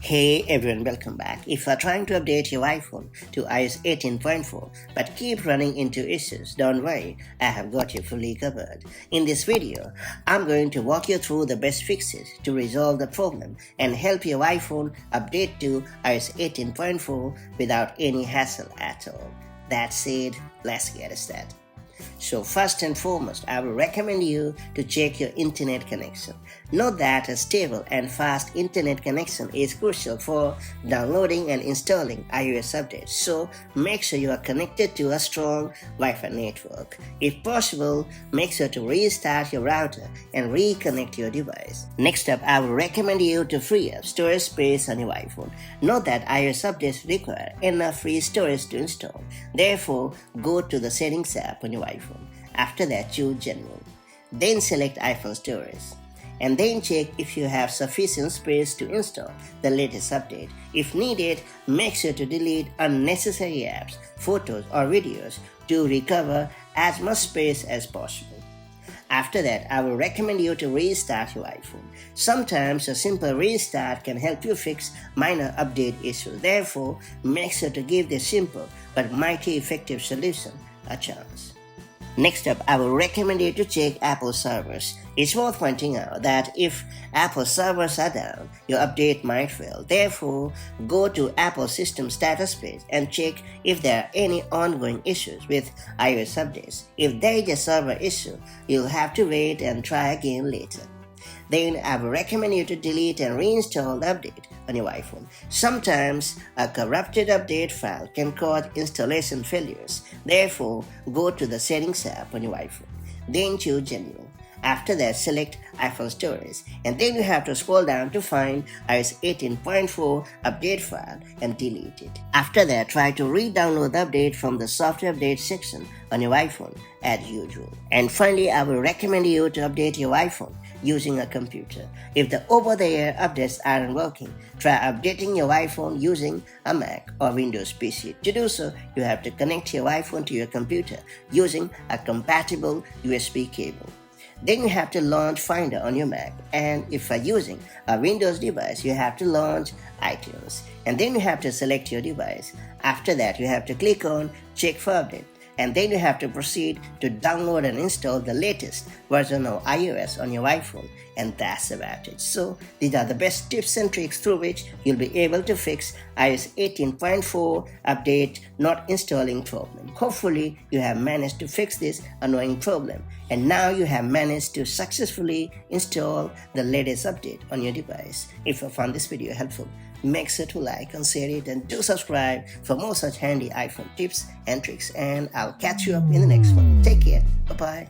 Hey everyone, welcome back. If you are trying to update your iPhone to iOS 18.4 but keep running into issues, don't worry, I have got you fully covered. In this video, I'm going to walk you through the best fixes to resolve the problem and help your iPhone update to iOS 18.4 without any hassle at all. That said, let's get started. So first and foremost, I will recommend you to check your internet connection. Note that a stable and fast internet connection is crucial for downloading and installing iOS updates. So make sure you are connected to a strong Wi-Fi network. If possible, make sure to restart your router and reconnect your device. Next up, I will recommend you to free up storage space on your iPhone. Note that iOS updates require enough free storage to install. Therefore, go to the Settings app on your iPhone. After that, choose General. Then select iPhone Storage. And then check if you have sufficient space to install the latest update. If needed, make sure to delete unnecessary apps, photos, or videos to recover as much space as possible. After that, I will recommend you to restart your iPhone. Sometimes a simple restart can help you fix minor update issues. Therefore, make sure to give this simple but mighty effective solution a chance. Next up, I will recommend you to check Apple servers. It's worth pointing out that if Apple servers are down, your update might fail. Therefore, go to Apple system status page and check if there are any ongoing issues with iOS updates. If there is a server issue, you'll have to wait and try again later. Then I will recommend you to delete and reinstall the update on your iPhone. Sometimes a corrupted update file can cause installation failures. Therefore, go to the Settings app on your iPhone. Then choose General. After that, select iPhone Storage, and then you have to scroll down to find iOS 18.4 update file and delete it. After that, try to re-download the update from the software update section on your iPhone as usual. And finally, I will recommend you to update your iPhone using a computer. If the over-the-air updates aren't working, try updating your iPhone using a Mac or Windows PC. To do so, you have to connect your iPhone to your computer using a compatible USB cable. Then you have to launch Finder on your Mac, and if you're using a Windows device, you have to launch iTunes. And then you have to select your device. After that, you have to click on Check for Update. And then you have to proceed to download and install the latest version of iOS on your iPhone, and that's about it. So these are the best tips and tricks through which you'll be able to fix iOS 18.4 update not installing problem. Hopefully you have managed to fix this annoying problem, and now you have managed to successfully install the latest update on your device. If you found this video helpful, make sure to like and share it, and do subscribe for more such handy iPhone tips and tricks, and I'll catch you up in the next one. Take care. Bye-bye.